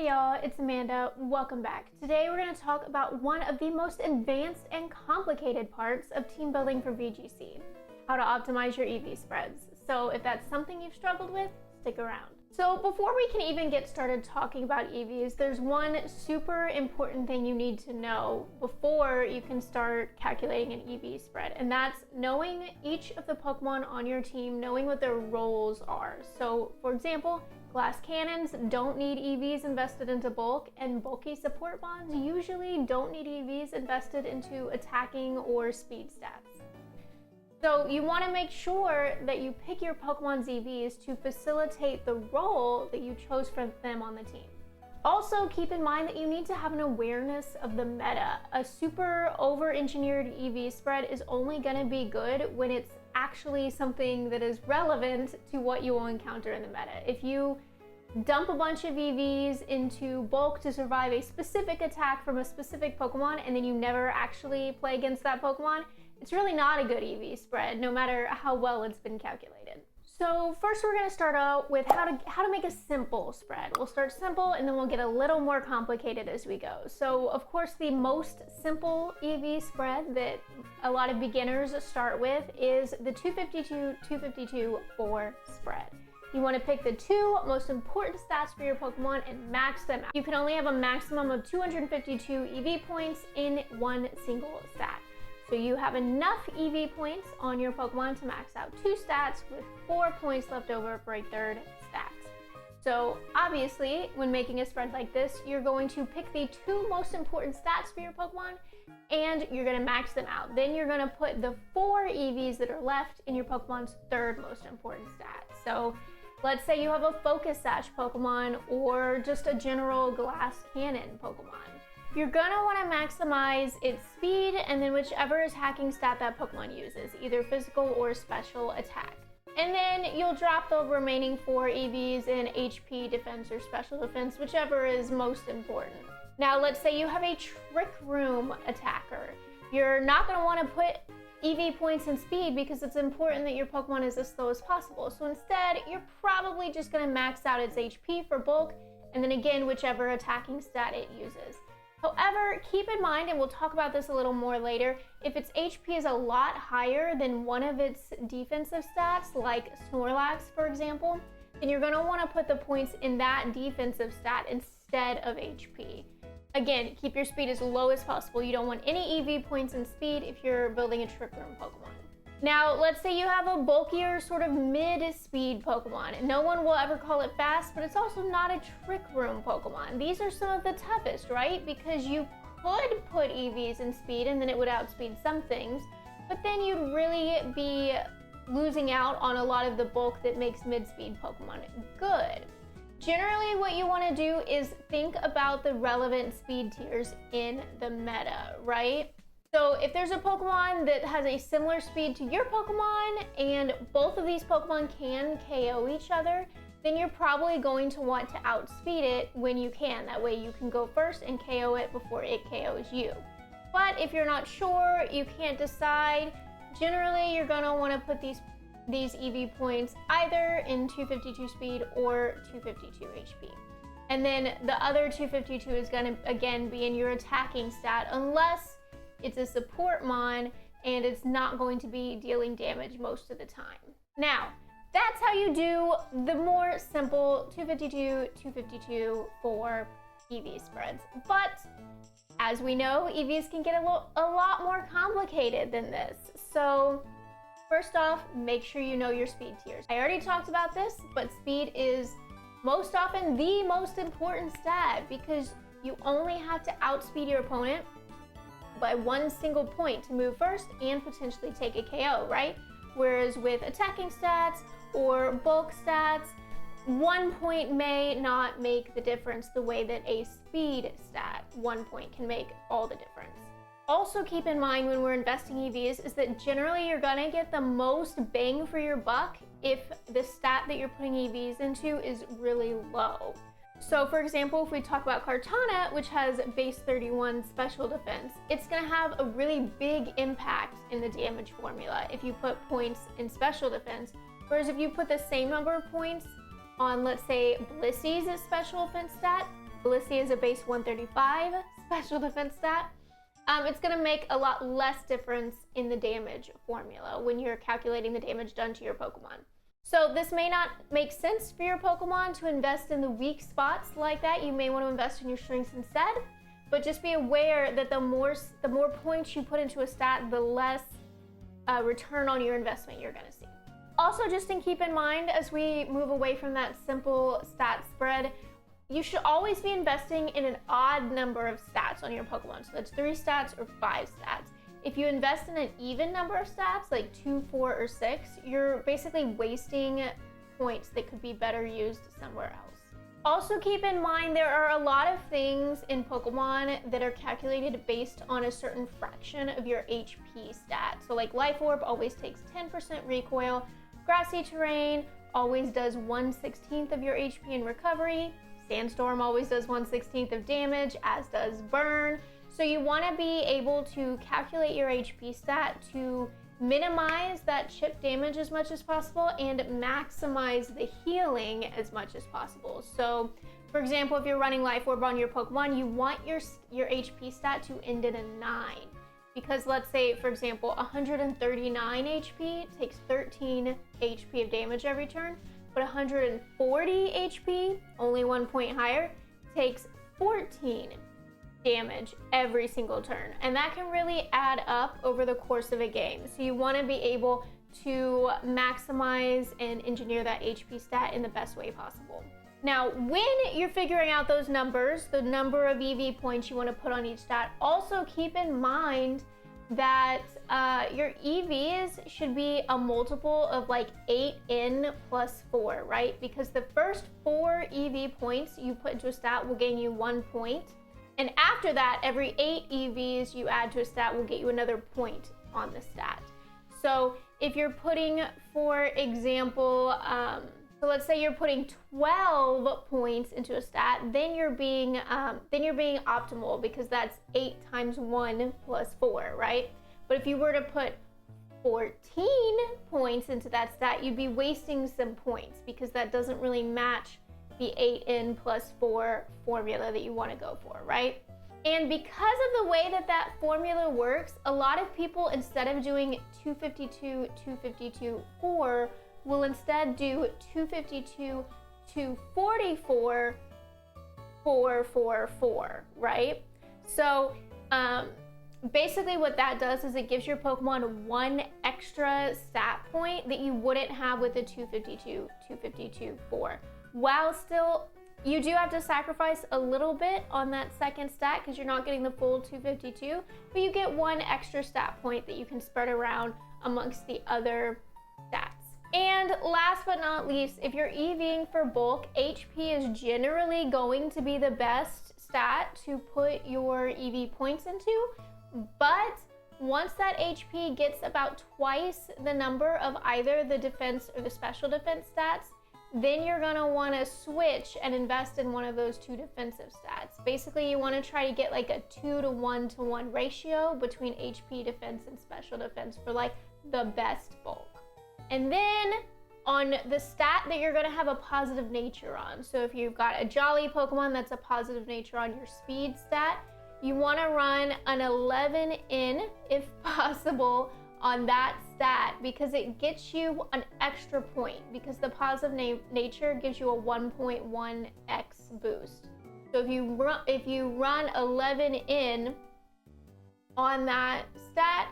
Hey y'all, it's Amanda. Welcome back. Today we're going to talk about one of the most advanced and complicated parts of team building for VGC, how to optimize your EV spreads. So if that's something you've struggled with, stick around. So before we can even get started talking about EVs, there's one super important thing you need to know before you can start calculating an EV spread, and that's knowing each of the Pokemon on your team, knowing what their roles are. So for example, glass cannons don't need EVs invested into bulk, and bulky support bonds usually don't need EVs invested into attacking or speed stats. So you want to make sure that you pick your Pokemon's EVs to facilitate the role that you chose for them on the team. Also, keep in mind that you need to have an awareness of the meta. A super over-engineered EV spread is only going to be good when it's actually something that is relevant to what you will encounter in the meta. If you dump a bunch of EVs into bulk to survive a specific attack from a specific Pokemon and then you never actually play against that Pokemon, it's really not a good EV spread, no matter how well it's been calculated. So first we're going to start out with how to make a simple spread. We'll start simple and then we'll get a little more complicated as we go. So of course the most simple EV spread that a lot of beginners start with is the 252-252-4 spread. You want to pick the two most important stats for your Pokemon and max them out. You can only have a maximum of 252 EV points in one single stat. So you have enough EV points on your Pokemon to max out two stats with 4 points left over for a third stat. So obviously, when making a spread like this, you're going to pick the two most important stats for your Pokemon and you're going to max them out. Then you're going to put the 4 EVs that are left in your Pokemon's third most important stat. So let's say you have a Focus Sash Pokemon or just a general Glass Cannon Pokemon. You're gonna wanna maximize its speed and then whichever attacking stat that Pokemon uses, either physical or special attack. And then you'll drop the remaining 4 EVs in HP, defense, or special defense, whichever is most important. Now let's say you have a Trick Room attacker. You're not gonna wanna put EV points in speed because it's important that your Pokemon is as slow as possible. So instead, you're probably just gonna max out its HP for bulk, and then again, whichever attacking stat it uses. However, keep in mind, and we'll talk about this a little more later, if its HP is a lot higher than one of its defensive stats, like Snorlax, for example, then you're going to want to put the points in that defensive stat instead of HP. Again, keep your speed as low as possible. You don't want any EV points in speed if you're building a Trick Room Pokemon. Now, let's say you have a bulkier, sort of mid-speed Pokemon. No one will ever call it fast, but it's also not a Trick Room Pokemon. These are some of the toughest, right? Because you could put EVs in speed and then it would outspeed some things, but then you'd really be losing out on a lot of the bulk that makes mid-speed Pokemon good. Generally, what you want to do is think about the relevant speed tiers in the meta, right? So if there's a Pokemon that has a similar speed to your Pokemon and both of these Pokemon can KO each other, then you're probably going to want to outspeed it when you can. That way you can go first and KO it before it KOs you. But if you're not sure, you can't decide, generally you're gonna wanna put these EV points either in 252 speed or 252 HP. And then the other 252 is gonna, again, be in your attacking stat unless it's a support mon and it's not going to be dealing damage most of the time. Now, that's how you do the more simple 252, 252 for EV spreads. But as we know, EVs can get a lot more complicated than this. So first off, make sure you know your speed tiers. I already talked about this, but speed is most often the most important stat because you only have to outspeed your opponent by one single point to move first and potentially take a KO, right? Whereas with attacking stats or bulk stats, 1 point may not make the difference the way that a speed stat, 1 point, can make all the difference. Also keep in mind when we're investing EVs is that generally you're gonna get the most bang for your buck if the stat that you're putting EVs into is really low. So for example, if we talk about Kartana, which has base 31 special defense, it's going to have a really big impact in the damage formula if you put points in special defense. Whereas if you put the same number of points on, let's say, Blissey's special defense stat, Ballisty is a base 135 special defense stat. It's going to make a lot less difference in the damage formula when you're calculating the damage done to your Pokemon. So this may not make sense for your Pokemon to invest in the weak spots like that. You may want to invest in your strengths instead, but just be aware that the more points you put into a stat, the less return on your investment you're going to see. Also, just keep in mind as we move away from that simple stat spread, you should always be investing in an odd number of stats on your Pokemon. So that's 3 stats or 5 stats. If you invest in an even number of stats, like 2, 4, or 6, you're basically wasting points that could be better used somewhere else. Also keep in mind there are a lot of things in Pokemon that are calculated based on a certain fraction of your HP stat. So like Life Orb always takes 10% recoil, Grassy Terrain always does 1/16 of your HP in recovery, Sandstorm always does 1/16 of damage, as does Burn. So you want to be able to calculate your HP stat to minimize that chip damage as much as possible and maximize the healing as much as possible. So for example, if you're running Life Orb on your Pokemon, you want your HP stat to end in a 9. Because let's say, for example, 139 HP takes 13 HP of damage every turn, but 140 HP, only 1 point higher, takes 14 damage every single turn. And that can really add up over the course of a game. So you want to be able to maximize and engineer that HP stat in the best way possible. Now, when you're figuring out those numbers, the number of EV points you want to put on each stat, also keep in mind that your EVs should be a multiple of like 8N plus 4, right? Because the first 4 EV points you put into a stat will gain you 1 point. And after that, every 8 EVs you add to a stat will get you another point on the stat. So if you're putting, for example, so let's say you're putting 12 points into a stat, then you're being optimal because that's 8 times 1 plus 4, right? But if you were to put 14 points into that stat, you'd be wasting some points because that doesn't really match the 8N plus 4 formula that you want to go for, right? And because of the way that that formula works, a lot of people, instead of doing 252, 252, 4, will instead do 252, 244, 4, 4, 4, right? So basically what that does is it gives your Pokemon 1 extra stat point that you wouldn't have with the 252, 252, 4. While still, you do have to sacrifice a little bit on that second stat because you're not getting the full 252, but you get 1 extra stat point that you can spread around amongst the other stats. And last but not least, if you're EVing for bulk, HP is generally going to be the best stat to put your EV points into, but once that HP gets about twice the number of either the defense or the special defense stats, then you're gonna wanna switch and invest in one of those 2 defensive stats. Basically, you wanna try to get like a 2 to 1 to 1 ratio between HP defense and special defense for like the best bulk. And then on the stat that you're gonna have a positive nature on, so if you've got a Jolly Pokemon that's a positive nature on your speed stat, you wanna run an 11N, if possible, on that stat because it gets you an extra point because the positive nature gives you a 1.1x boost. So if you run 11N on that stat,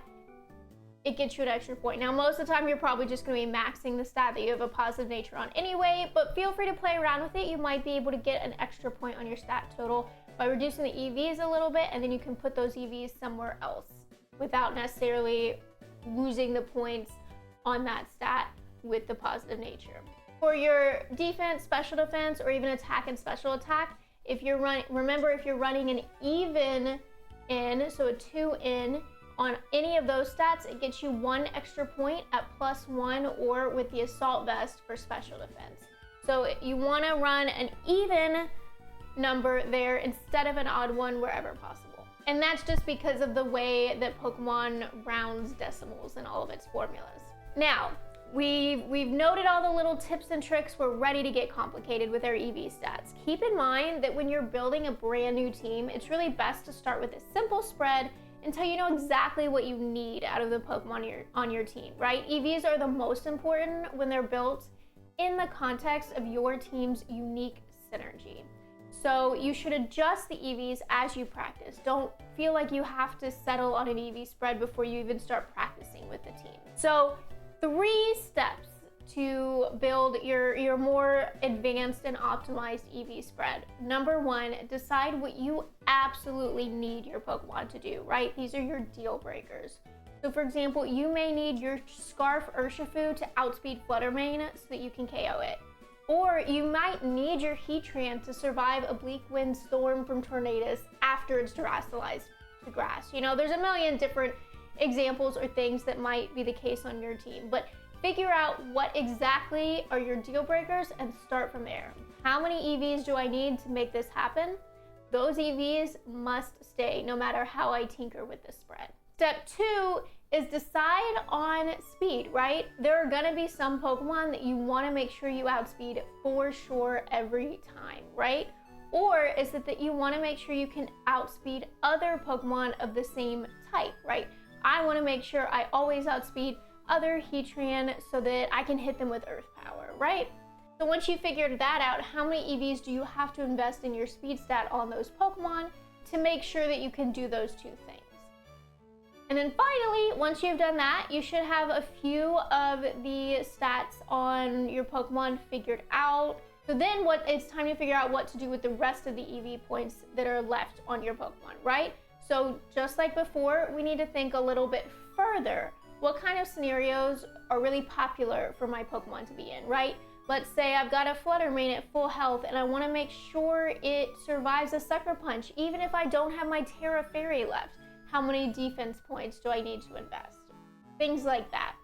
it gets you an extra point. Now, most of the time, you're probably just going to be maxing the stat that you have a positive nature on anyway, but feel free to play around with it. You might be able to get an extra point on your stat total by reducing the EVs a little bit, and then you can put those EVs somewhere else without necessarily losing the points on that stat with the positive nature. For your defense, special defense, or even attack and special attack, if you're running an even N, so a 2N, on any of those stats, it gets you 1 extra point at +1 or with the Assault Vest for special defense. So you want to run an even number there instead of an odd one wherever possible. And that's just because of the way that Pokemon rounds decimals in all of its formulas. Now, We've noted all the little tips and tricks. We're ready to get complicated with our EV stats. Keep in mind that when you're building a brand new team, it's really best to start with a simple spread until you know exactly what you need out of the Pokemon on your team, right? EVs are the most important when they're built in the context of your team's unique synergy. So you should adjust the EVs as you practice. Don't feel like you have to settle on an EV spread before you even start practicing with the team. So 3 steps to build your more advanced and optimized EV spread. Number 1, decide what you absolutely need your Pokemon to do, right? These are your deal breakers. So for example, you may need your Scarf Urshifu to outspeed Fluttermane so that you can KO it. Or you might need your Heatran to survive a Bleak Wind Storm from Tornadus after it's terastallized to grass. You know, there's a million different examples or things that might be the case on your team, but figure out what exactly are your deal breakers and start from there. How many EVs do I need to make this happen? Those EVs must stay no matter how I tinker with the spread. Step 2 is decide on speed, right? There are gonna be some Pokemon that you wanna make sure you outspeed for sure every time, right? Or is it that you wanna make sure you can outspeed other Pokemon of the same type, right? I wanna make sure I always outspeed other Heatran so that I can hit them with Earth Power, right? So once you figured that out, how many EVs do you have to invest in your speed stat on those Pokemon to make sure that you can do those 2 things? And then finally, once you've done that, you should have a few of the stats on your Pokemon figured out. So then it's time to figure out what to do with the rest of the EV points that are left on your Pokemon, right? So just like before, we need to think a little bit further. What kind of scenarios are really popular for my Pokemon to be in, right? Let's say I've got a Fluttermane at full health and I want to make sure it survives a Sucker Punch, even if I don't have my Terra Fairy left. How many defense points do I need to invest? Things like that.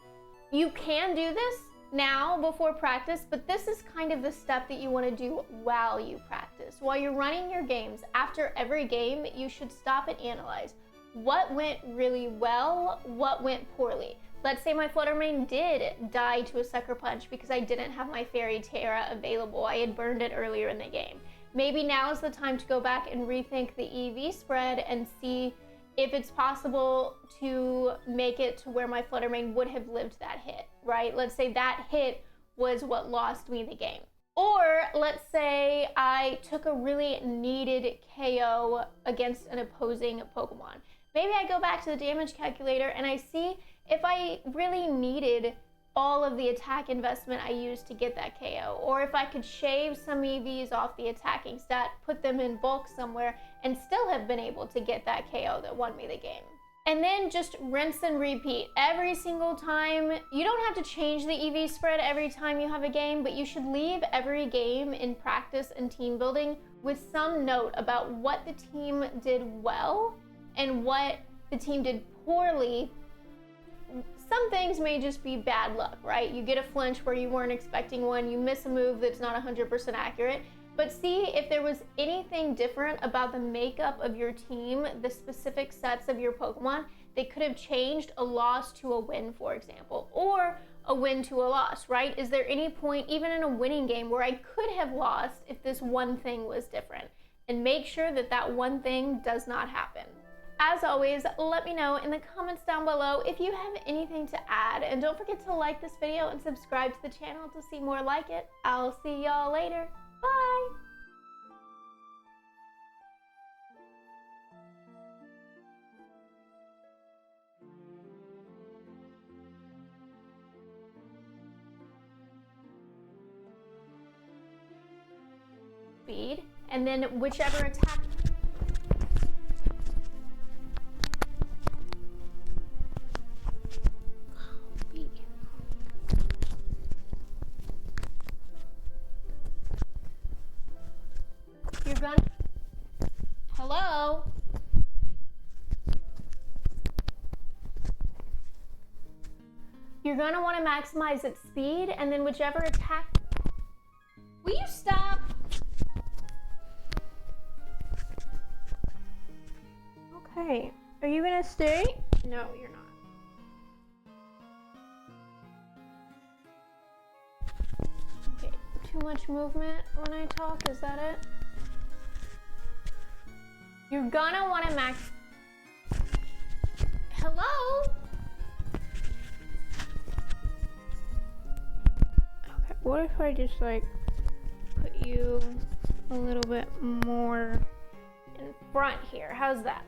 You can do this now before practice, but this is kind of the step that you want to do while you practice. While you're running your games, after every game, you should stop and analyze what went really well, what went poorly. Let's say my Fluttermane did die to a Sucker Punch because I didn't have my Fairy Terra available. I had burned it earlier in the game. Maybe now is the time to go back and rethink the EV spread and see if it's possible to make it to where my Fluttermane would have lived that hit, right? Let's say that hit was what lost me the game. Or let's say I took a really needed KO against an opposing Pokemon. Maybe I go back to the damage calculator and I see if I really needed all of the attack investment I used to get that KO, or if I could shave some EVs off the attacking stat, put them in bulk somewhere, and still have been able to get that KO that won me the game. And then just rinse and repeat every single time. You don't have to change the EV spread every time you have a game, but you should leave every game in practice and team building with some note about what the team did well and what the team did poorly. Some things may just be bad luck, right? You get a flinch where you weren't expecting one, you miss a move that's not 100% accurate, but see if there was anything different about the makeup of your team, the specific sets of your Pokemon, that could have changed a loss to a win, for example, or a win to a loss, right? Is there any point, even in a winning game, where I could have lost if this one thing was different? And make sure that that one thing does not happen. As always, let me know in the comments down below if you have anything to add, and don't forget to like this video and subscribe to the channel to see more like it. I'll see y'all later. Bye! Speed, and then whichever attack. You're gonna. Hello? You're gonna want to maximize its speed, and then whichever attack. Will you stop? Okay. Are you gonna stay? No, you're not. too much movement when I talk? Is that it? You're gonna want to max. Hello? Okay, what if I just like put you a little bit more in front here? How's that?